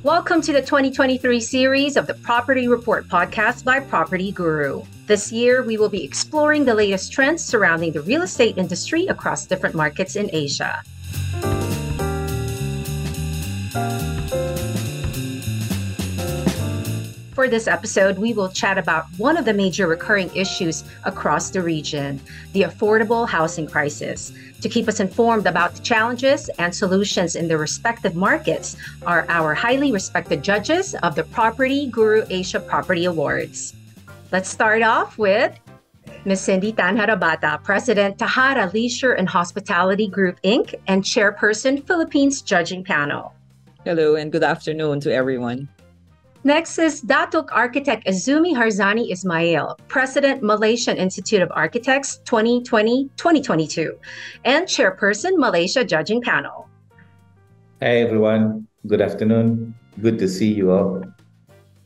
Welcome to the 2023 series of the Property Report podcast by Property Guru. This year, we will be exploring the latest trends surrounding the real estate industry across different markets in Asia. For this episode, we will chat about one of the major recurring issues across the region, the affordable housing crisis. To keep us informed about the challenges and solutions in the respective markets are our highly respected judges of the PropertyGuru Asia Property Awards. Let's start off with Ms. Cindy Tanharabata, President, Tahara Leisure and Hospitality Group, Inc., and Chairperson, Philippines Judging Panel. Hello and good afternoon to everyone. Next is Datuk Architect Azumi Harzani Ismail, President, Malaysian Institute of Architects 2020-2022, and Chairperson, Malaysia Judging Panel. Hi everyone, good afternoon. Good to see you all.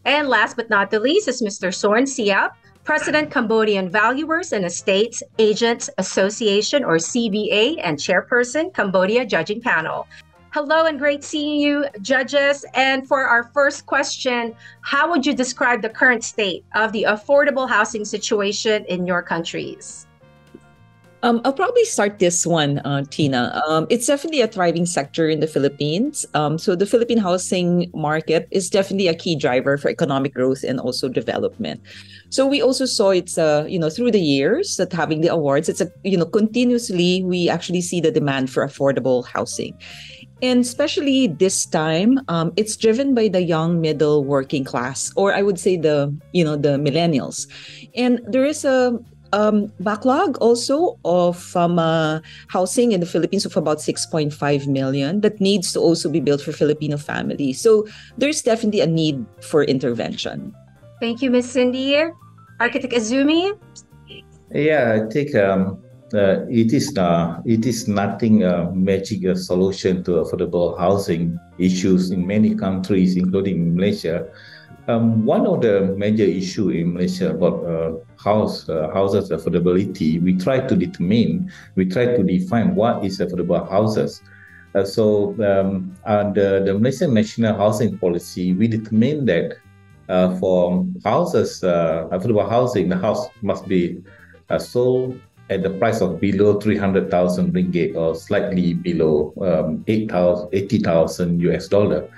And last but not the least is Mr. Sorn Siap, President, Cambodian Valuers and Estates Agents Association or CVA, and Chairperson, Cambodia Judging Panel. Hello and great seeing you, judges. And for our first question, how would you describe the current state of the affordable housing situation in your countries? I'll probably start this one, Tina. It's definitely a thriving sector in the Philippines. So the Philippine housing market is definitely a key driver for economic growth and also development. So we also saw it's, through the years that having the awards, it's continuously we actually see the demand for affordable housing. And especially this time, it's driven by the young middle working class, or I would say the millennials. And there is a backlog also of housing in the Philippines of about 6.5 million that needs to also be built for Filipino families. So there's definitely a need for intervention. Thank you, Ms. Cindy. Architect Azumi? Yeah, I think it is nothing magic solution to affordable housing issues in many countries, including Malaysia. One of the major issue in Malaysia about houses affordability, we try to define what is affordable houses. Under the Malaysian National Housing Policy, we determine that for houses, affordable housing, the house must be sold at the price of below 300,000 ringgit or slightly below 80,000 US dollar.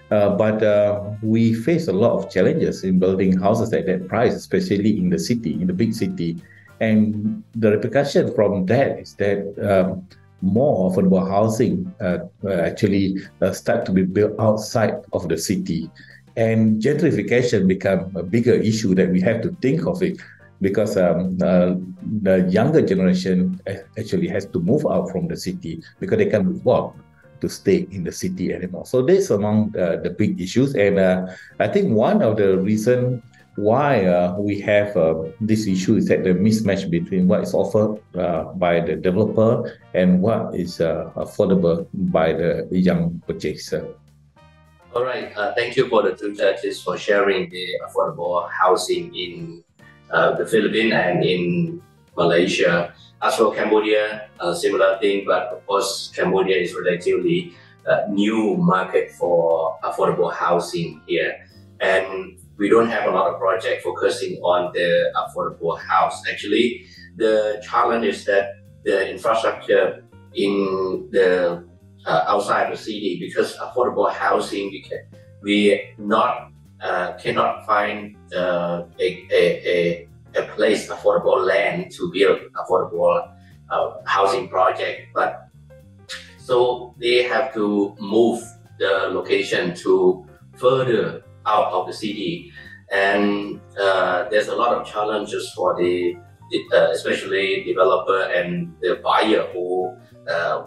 But we face a lot of challenges in building houses at that price, especially in the city, in the big city. And the repercussion from that is that more affordable housing actually start to be built outside of the city. And gentrification become a bigger issue that we have to think of it, because the younger generation actually has to move out from the city because they can't afford to stay in the city anymore. So this among the big issues. And I think one of the reasons why we have this issue is that the mismatch between what is offered by the developer and what is affordable by the young purchaser. All right. Thank you for the two judges for sharing the affordable housing in the Philippines and in Malaysia. As for Cambodia, similar thing, but of course Cambodia is relatively new market for affordable housing here, and we don't have a lot of project focusing on the affordable house. Actually, the challenge is that the infrastructure in the outside the city, because affordable housing we cannot find a place, affordable land to build affordable housing project. But so they have to move the location to further out of the city, and there's a lot of challenges for the especially developer and the buyer who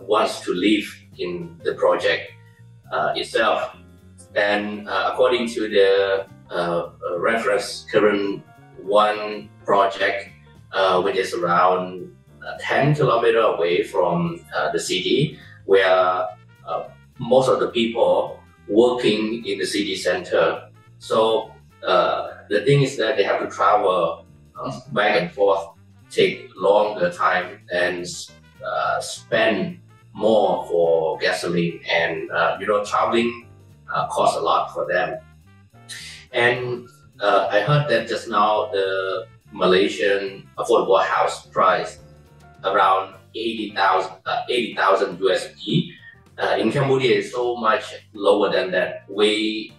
wants to live in the project itself. And according to the reference current one project, which is around 10 kilometers away from the city, where most of the people working in the city center. So the thing is that they have to travel back and forth, take longer time, and spend more for gasoline. And traveling cost a lot for them. And I heard that just now the Malaysian affordable house price around 80,000 USD. In Cambodia, is so much lower than that. We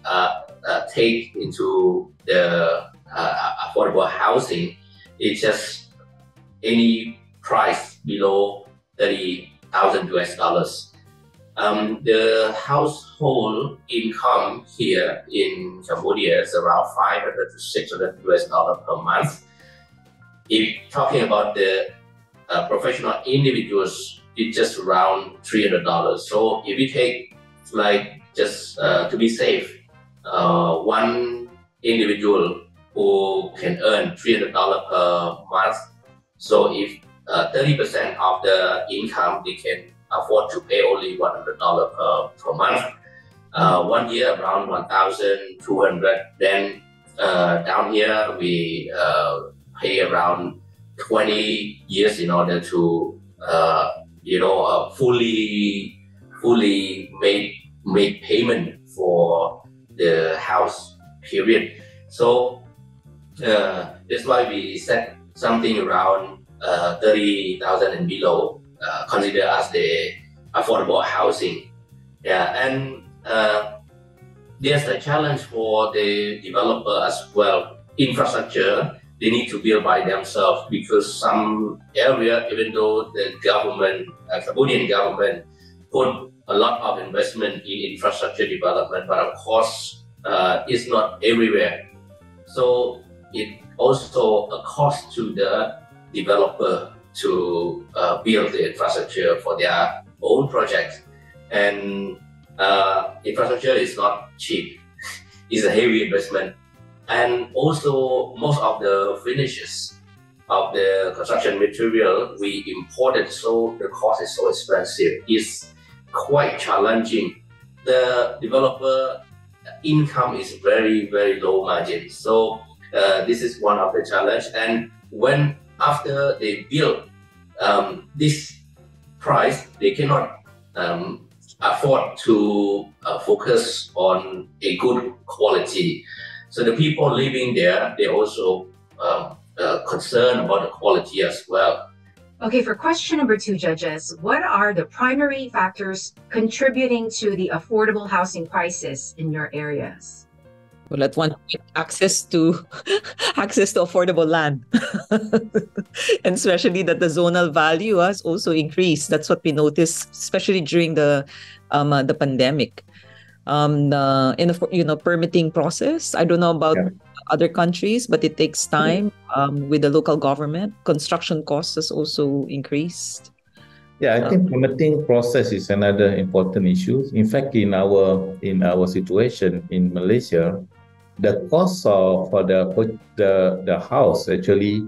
take into the affordable housing, it's just any price below 30,000 US dollars. The household income here in Cambodia is around 500 to 600 US dollars per month. If talking about the professional individuals, it's just around $300. So if you take like just to be safe, one individual who can earn $300 per month. So if 30% of the income, they can afford to pay only $100 per month. 1 year around 1,200. Then down here we pay around 20 years in order to fully make payment for the house period. So that's why we set something around 30,000 and below, consider as the affordable housing. Yeah, and there's a challenge for the developer as well. Infrastructure, they need to build by themselves, because some area, even though the government, Cambodian government, put a lot of investment in infrastructure development, but of course, it's not everywhere. So it also a cost to the developer to build the infrastructure for their own projects. And infrastructure is not cheap. It's a heavy investment. And also most of the finishes of the construction material we imported, so the cost is so expensive. It's quite challenging. The developer income is very, very low margin. So this is one of the challenge. And when after they build this price, they cannot afford to focus on a good quality. So the people living there, they also concerned about the quality as well. Okay, for question number 2, judges, what are the primary factors contributing to the affordable housing crisis in your areas? Well, at one point, access to affordable land, and especially that the zonal value has also increased. That's what we noticed, especially during the pandemic. In the permitting process, I don't know about other countries, but it takes time with the local government. Construction costs has also increased. Yeah, I think permitting process is another important issue. In fact, in our situation in Malaysia, the cost for the house actually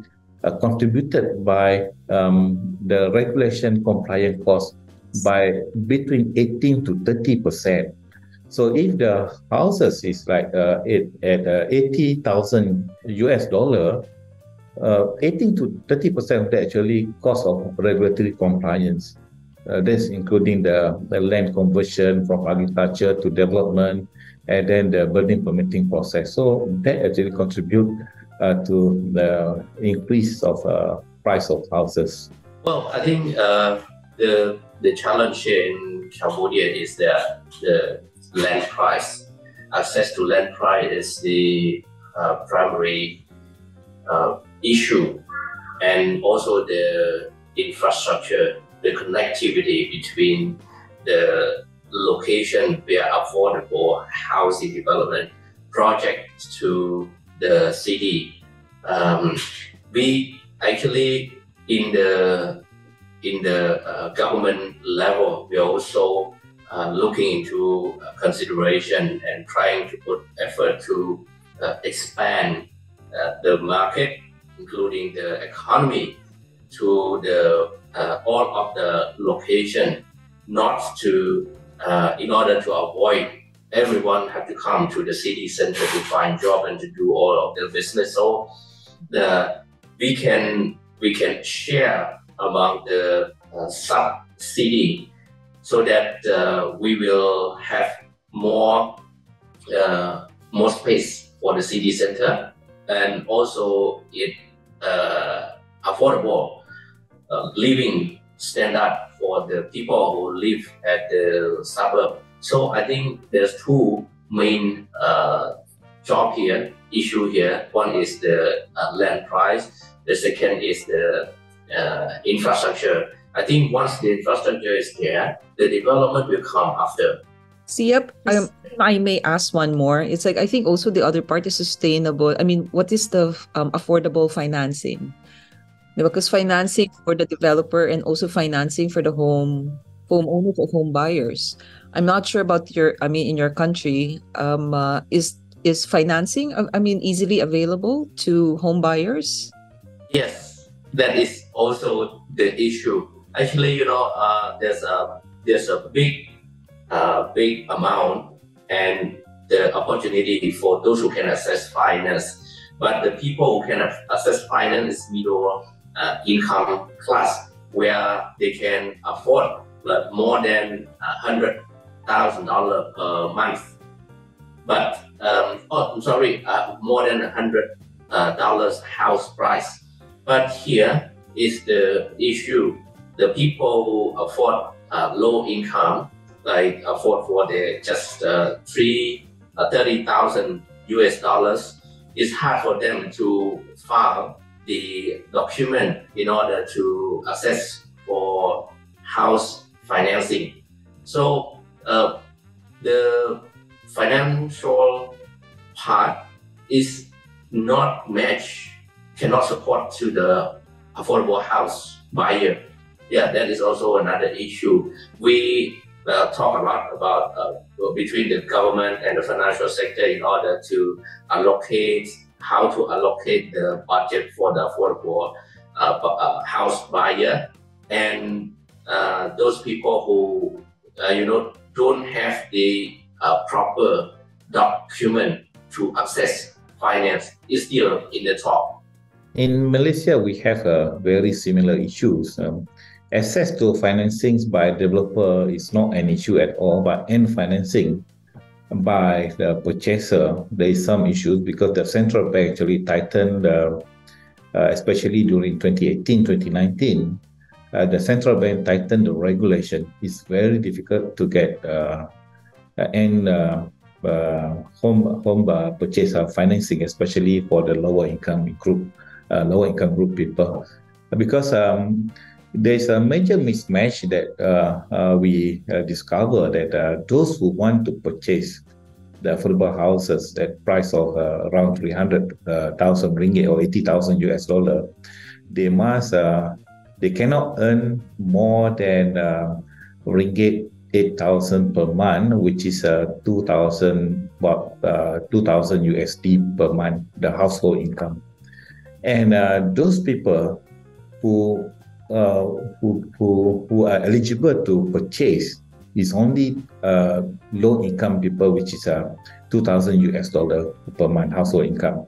contributed by the regulation compliant cost by between 18 to 30%. So if the houses is like at 80,000 US dollar, 18 to 30% of the actually cost of regulatory compliance. This including the land conversion from agriculture to development, and then the building permitting process. So that actually contribute to the increase of price of houses. Well, I think the challenge in Cambodia is the land price. Access to land price is the primary issue, and also the infrastructure, the connectivity between the location where affordable housing development projects to the city. We actually in the government level, we are also looking into consideration and trying to put effort to expand the market, including the economy, to the all of the location, not to in order to avoid everyone have to come to the city center to find job and to do all of their business. So we can share among the sub city, so that we will have more more space for the city center, and also it affordable living standard for the people who live at the suburb. So I think there's two main issue here. One is the land price. The second is the infrastructure. I think once the infrastructure is there, the development will come after. Yep. I may ask one more. It's like, I think also the other part is sustainable. I mean, what is the affordable financing? Because financing for the developer and also financing for the homeowners or home buyers. I'm not sure about in your country, is financing, easily available to home buyers? Yes, that is also the issue. Actually, there's a big amount and the opportunity for those who can access finance. But the people who can access finance is middle income class, where they can afford more than $100,000 per month. But more than $100 house price. But here is the issue: the people who afford low income, like afford for the just $30,000 US, it's hard for them to file the document in order to access for house financing. So the financial part is not matched, cannot support to the affordable house buyer. Yeah, that is also another issue. We talk a lot about between the government and the financial sector in order to allocate the budget for the affordable house buyer, and those people who don't have the proper document to access finance is still in the top. In Malaysia, we have very similar issues. Access to financing by developer is not an issue at all, but end financing by the purchaser, there is some issues because the central bank actually tightened, especially during 2018-2019, the central bank tightened the regulation. It's very difficult to get home purchase financing, especially for the lower income group people, because there's a major mismatch that we discover that those who want to purchase the affordable houses at price of around 300,000 ringgit or 80,000 US dollar, they cannot earn more than ringgit 8,000 per month, which is 2,000 USD per month, the household income. And those people who are eligible to purchase is only low income people, which is 2,000 US dollar per month household income.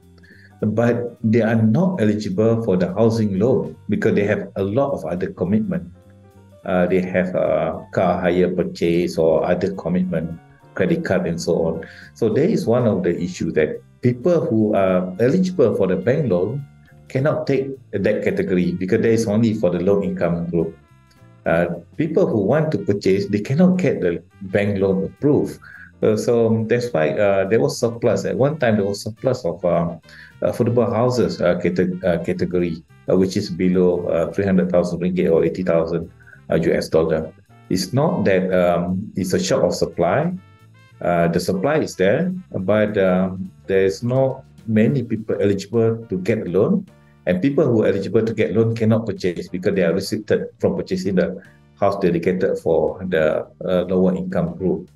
But they are not eligible for the housing loan because they have a lot of other commitment. They have a car hire purchase or other commitment, credit card and so on. So there is one of the issues that people who are eligible for the bank loan cannot take that category because there is only for the low income group. People who want to purchase, they cannot get the bank loan approved. So that's why there was surplus. At one time, there was surplus of affordable houses category, which is below 300,000 ringgit or 80,000 US dollar. It's not that it's a short of supply. The supply is there, but there's not many people eligible to get a loan. And people who are eligible to get loan cannot purchase because they are restricted from purchasing the house dedicated for the lower income group.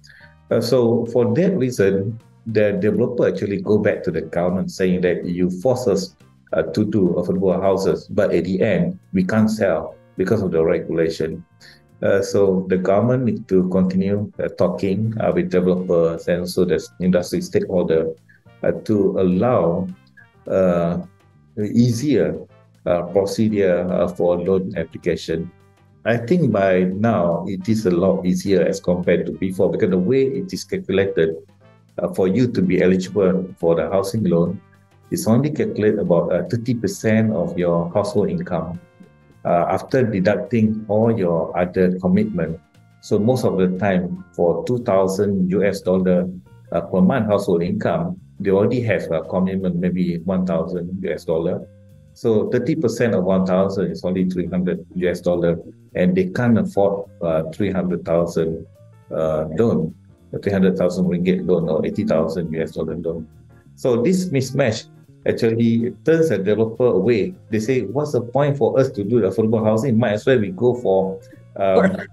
So for that reason, the developer actually go back to the government saying that you force us to do affordable houses, but at the end, we can't sell because of the regulation. So the government needs to continue talking with developers and also the industry stakeholder to allow easier procedure for loan application. I think by now it is a lot easier as compared to before because the way it is calculated, for you to be eligible for the housing loan, it's only calculate about 30% of your household income after deducting all your other commitment. So most of the time, for $2,000 per month household income, they already have a commitment, maybe $1,000. So 30% of 1,000 is only $300, and they can't afford 300,000 loan, 300,000 ringgit loan or $80,000 loan. So this mismatch actually turns a developer away. They say, what's the point for us to do the affordable housing? Might as well we go for the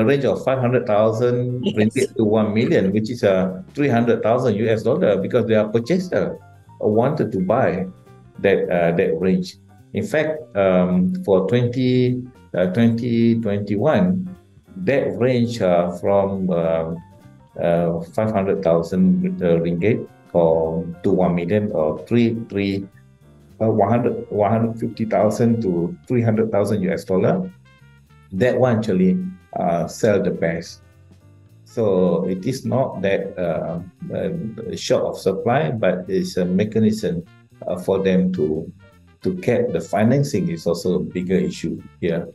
range of 500,000 ringgit to 1 million, which is $300,000 because they are purchaser or wanted to buy that range. In fact, for 2021, that range from 500,000 ringgit to 1 million or 150,000 to $300,000. That one actually sell the best. So it is not that short of supply, but it's a mechanism for them to get the financing is also a bigger issue here.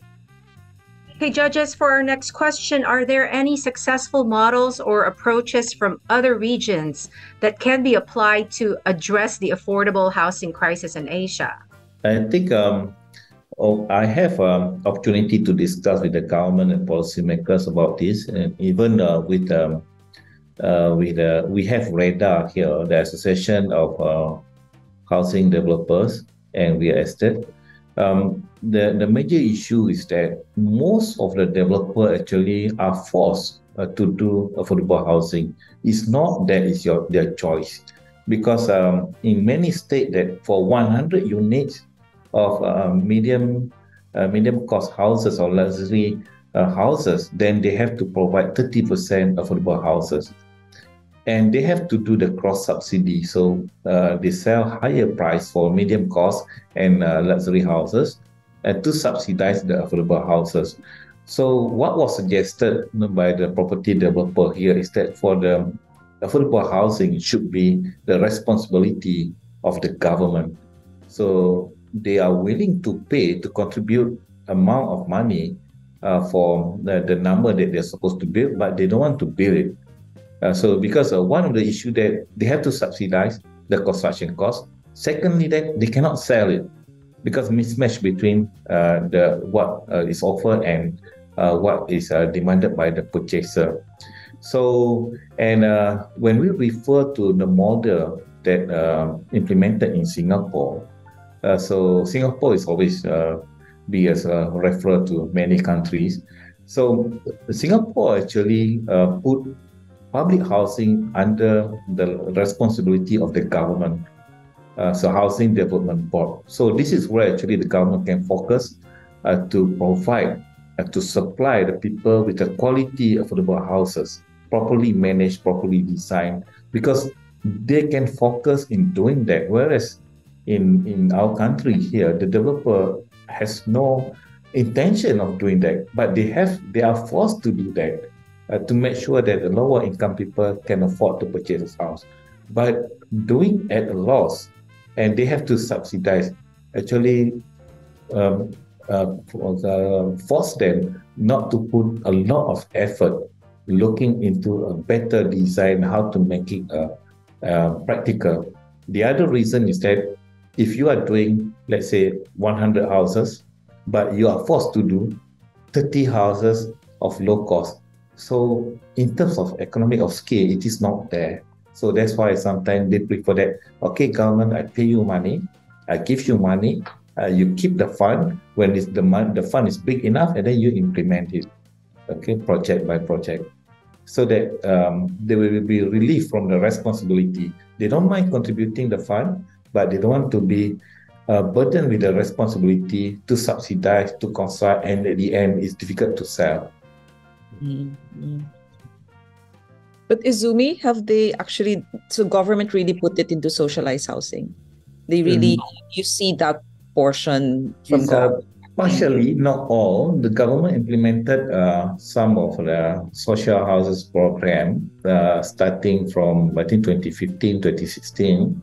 Hey, judges, for our next question, are there any successful models or approaches from other regions that can be applied to address the affordable housing crisis in Asia? I think I have opportunity to discuss with the government and policymakers about this, and even we have REDA here, the Association of Housing Developers and Real Estate. The major issue is that most of the developers actually are forced to do affordable housing. It's not that it's their choice, because in many states that for 100 units of medium cost houses or luxury houses, then they have to provide 30% affordable houses. And they have to do the cross subsidy. So they sell higher price for medium cost and luxury houses to subsidize the affordable houses. So what was suggested by the property developer here is that for the affordable housing, it should be the responsibility of the government. So they are willing to pay, to contribute amount of money for the number that they're supposed to build, but they don't want to build it. So because one of the issues that they have to subsidize the construction cost. Secondly, that they cannot sell it because mismatch between what is offered and what is demanded by the purchaser. So, and when we refer to the model that implemented in Singapore, so Singapore is always be as referred to many countries. So Singapore actually put public housing under the responsibility of the government, so Housing Development Board. So this is where actually the government can focus to provide, to supply the people with a quality affordable houses, properly managed, properly designed, because they can focus in doing that. Whereas in our country here, the developer has no intention of doing that, but they are forced to do that to make sure that the lower income people can afford to purchase a house. But doing at a loss, and they have to subsidize, actually force them not to put a lot of effort looking into a better design, how to make it practical. The other reason is that if you are doing, let's say, 100 houses, but you are forced to do 30 houses of low cost. So in terms of economic of scale, it is not there. So that's why sometimes they prefer that, okay, government, I pay you money, I give you money, you keep the fund when the fund is big enough, and then you implement it, okay, project by project, so that they will be relieved from the responsibility. They don't mind contributing the fund, but they don't want to be burdened with the responsibility to subsidize, to construct, and at the end, it's difficult to sell. Mm-hmm. But Izumi, have they actually, so government really put it into socialized housing? They really, you see that portion from government? Partially, not all. The government implemented some of the social houses program starting from, I think, 2015, 2016.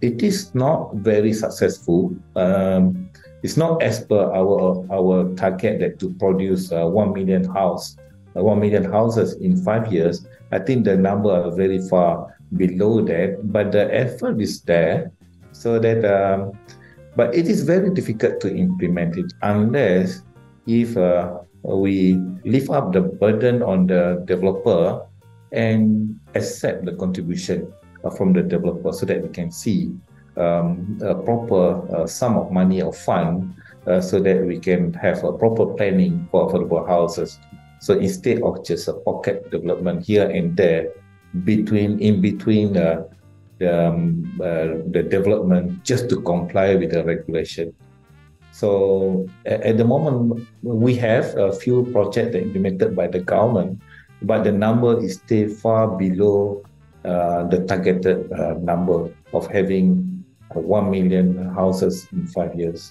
It is not very successful. It's not as per our target that to produce 1 million houses in 5 years. I think the number are very far below that, but the effort is there, so that. But it is very difficult to implement it unless if we lift up the burden on the developer and accept the contribution from the developer, so that we can see a proper sum of money or fund, so that we can have a proper planning for affordable houses. So instead of just a pocket development here and there, in between the development just to comply with the regulation. So at the moment, we have a few projects implemented by the government, but the number is still far below the targeted number of having 1 million houses in 5 years.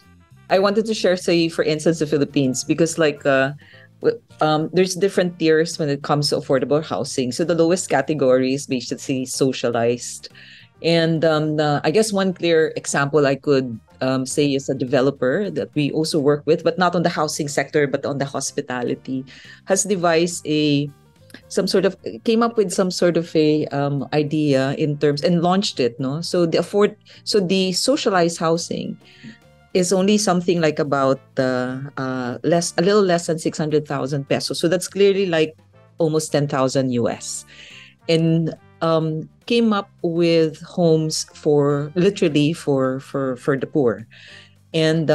I wanted to share, say, for instance, the Philippines, because there's different tiers when it comes to affordable housing. So the lowest category is basically socialized. And I guess one clear example I could say is a developer that we also work with, but not on the housing sector, but on the hospitality, has devised came up with some sort of a idea in terms and launched it. No, so the socialized housing is only something like about a little less than 600,000 pesos. So that's clearly like almost 10,000 US, and came up with homes for the poor. And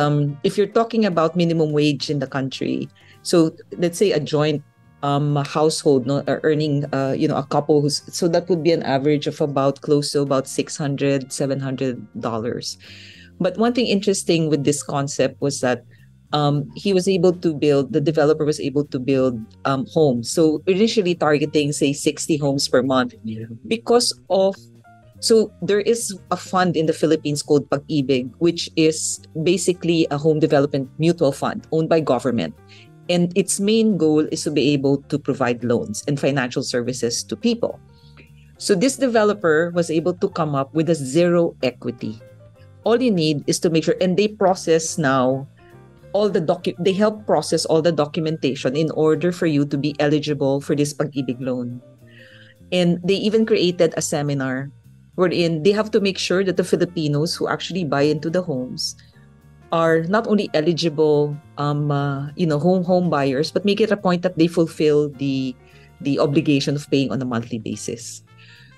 if you're talking about minimum wage in the country, so let's say a joint household, no, earning a couple so that would be an average of about close to about $600-700. But one thing interesting with this concept was that the developer was able to build homes. So initially targeting, say, 60 homes per month. So there is a fund in the Philippines called Pag-ibig, which is basically a home development mutual fund owned by government. And its main goal is to be able to provide loans and financial services to people. So this developer was able to come up with a zero equity. All you need is to make sure, and they process now they help process all the documentation in order for you to be eligible for this Pag-ibig loan. And they even created a seminar wherein they have to make sure that the Filipinos who actually buy into the homes are not only eligible, home buyers, but make it a point that they fulfill the obligation of paying on a monthly basis.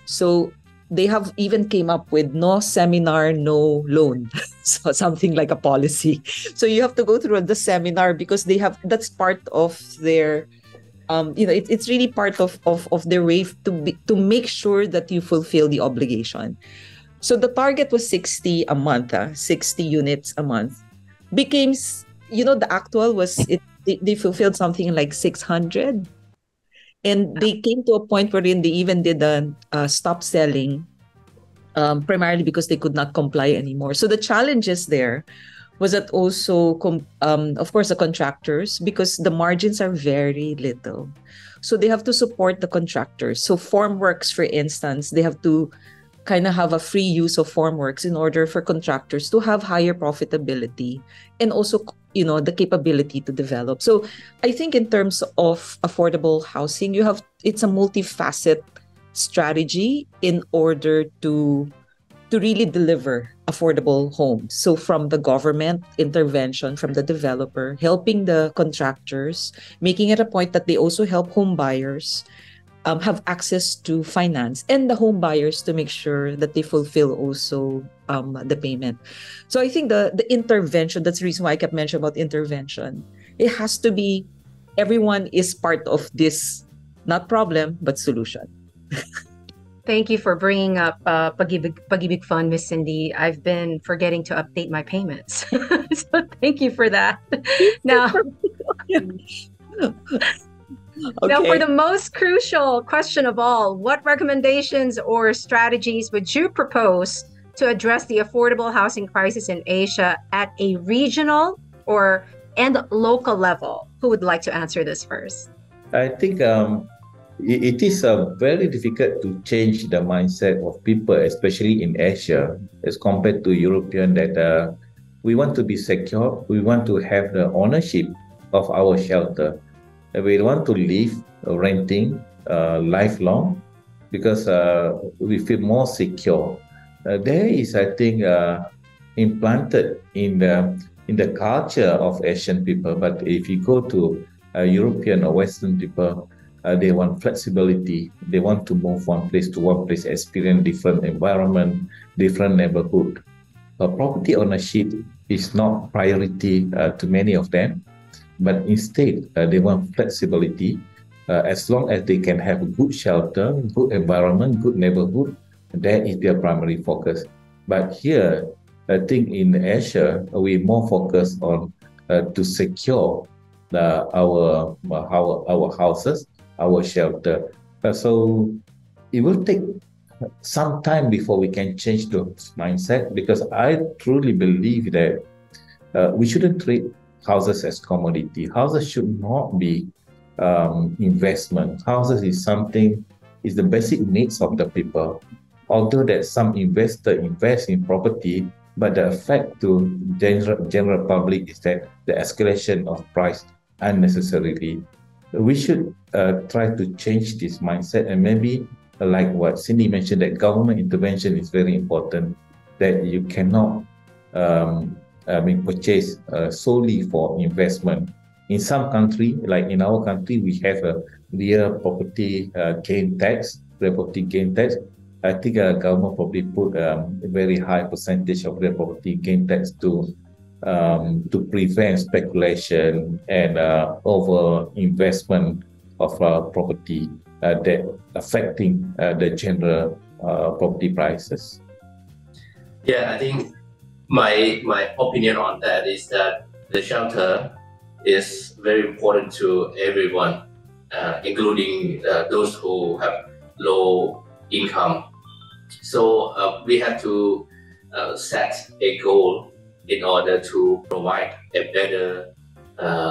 So they have even came up with no seminar, no loan. So something like a policy. So you have to go through the seminar because that's part of their, it's really part of their way to make sure that you fulfill the obligation. So the target was 60 a month, 60 units a month. Became, the actual was, they fulfilled something like 600. And they came to a point wherein they even did stop selling, primarily because they could not comply anymore. So the challenges there was that also, of course, the contractors, because the margins are very little. So they have to support the contractors. So formworks, for instance, they have to kind of have a free use of formworks in order for contractors to have higher profitability and also, the capability to develop. So I think in terms of affordable housing, it's a multifaceted strategy in order to really deliver affordable homes. So from the government intervention, from the developer, helping the contractors, making it a point that they also help home buyers have access to finance, and the home buyers to make sure that they fulfill also the payment. So I think the intervention, that's the reason why I kept mentioning about intervention. It has to be, everyone is part of this, not problem, but solution. Thank you for bringing up Pag-ibig Fund, Miss Cindy. I've been forgetting to update my payments. So thank you for that. Now, okay. Now, for the most crucial question of all, what recommendations or strategies would you propose to address the affordable housing crisis in Asia at a regional or and local level? Who would like to answer this first? I think it is very difficult to change the mindset of people, especially in Asia, as compared to European, that we want to be secure, we want to have the ownership of our shelter. We want to live renting lifelong because we feel more secure. There is, I think, implanted in the culture of Asian people. But if you go to European or Western people, they want flexibility. They want to move one place to one place, experience different environment, different neighborhood. Property ownership is not priority to many of them, but instead they want flexibility. As long as they can have a good shelter, good environment, good neighborhood, that is their primary focus. But here, I think in Asia, we more focus on to secure our houses, our shelter. So it will take some time before we can change the mindset, because I truly believe that we shouldn't treat houses as commodity. Houses should not be investment. Houses is the basic needs of the people. Although that some investor invest in property, but the effect to general public is that the escalation of price unnecessarily. We should try to change this mindset, and maybe like what Cindy mentioned, that government intervention is very important, that you cannot purchase solely for investment. In some country, like in our country, we have a real property gain tax, real property gain tax. I think government probably put a very high percentage of real property gain tax to prevent speculation and over investment of property that affecting the general property prices. Yeah, I think my opinion on that is that the shelter is very important to everyone, including those who have low income. So we have to set a goal in order to provide a better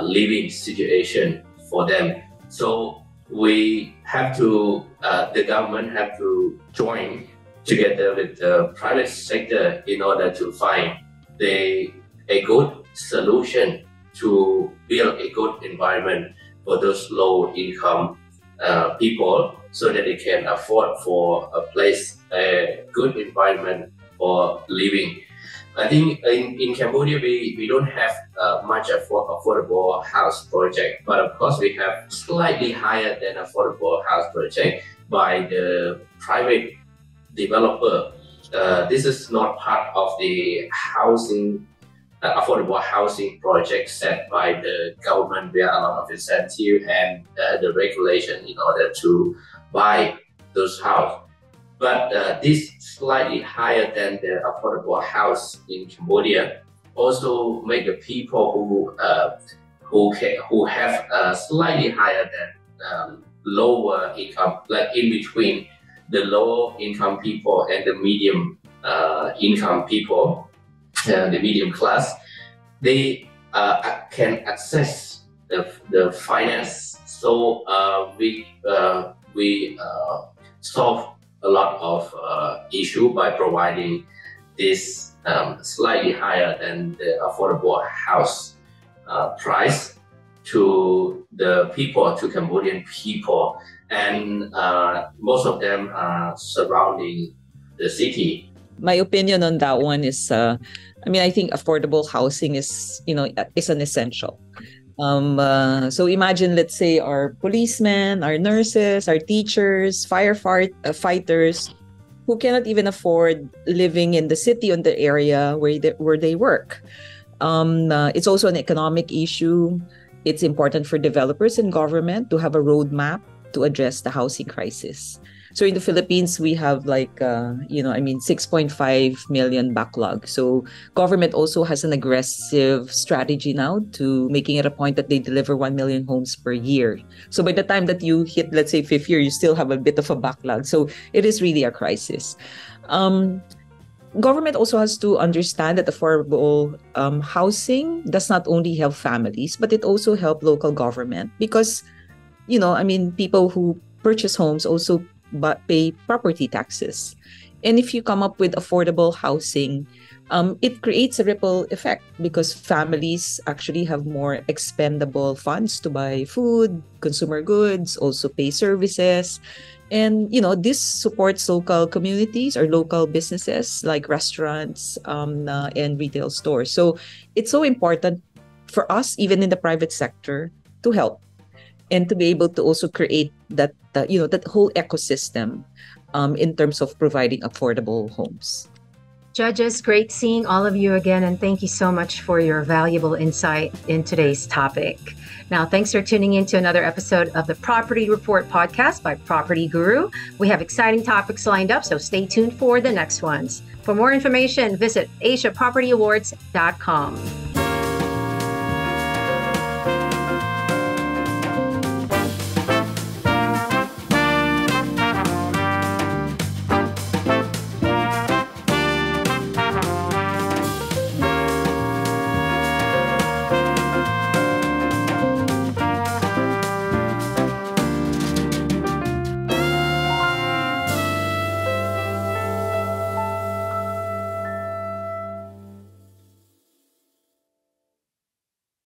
living situation for them. So we have to, the government have to join together with the private sector in order to find a good solution to build a good environment for those low income people, so that they can afford for a place, a good environment for living. I think in Cambodia, we don't have much affordable house project, but of course we have slightly higher than affordable house project by the private developer. This is not part of the housing, affordable housing project set by the government, where a lot of incentive and the regulation in order to buy those houses. But this slightly higher than the affordable house in Cambodia also make the people who have slightly higher than lower income, like in between the low income people and the medium income people, the medium class, they can access the finance. So we solve a lot of issue by providing this slightly higher than the affordable house price to the people, to Cambodian people, and most of them are surrounding the city. My opinion on that one is, I think affordable housing is an essential. So imagine, let's say, our policemen, our nurses, our teachers, firefighters, who cannot even afford living in the city or the area where they work. It's also an economic issue. It's important for developers and government to have a roadmap to address the housing crisis. So in the Philippines, we have 6.5 million backlog. So government also has an aggressive strategy now to making it a point that they deliver 1 million homes per year. So by the time that you hit, let's say, fifth year, you still have a bit of a backlog. So it is really a crisis. government also has to understand that affordable housing does not only help families, but it also help local government because, people who purchase homes also pay property taxes. And if you come up with affordable housing, it creates a ripple effect because families actually have more expendable funds to buy food, consumer goods, also pay services. And, this supports local communities or local businesses like restaurants and retail stores. So it's so important for us, even in the private sector, to help and to be able to also create that whole ecosystem in terms of providing affordable homes. Judges, great seeing all of you again, and thank you so much for your valuable insight in today's topic. Now, thanks for tuning in to another episode of the Property Report podcast by Property Guru. We have exciting topics lined up, so stay tuned for the next ones. For more information, visit AsiaPropertyAwards.com.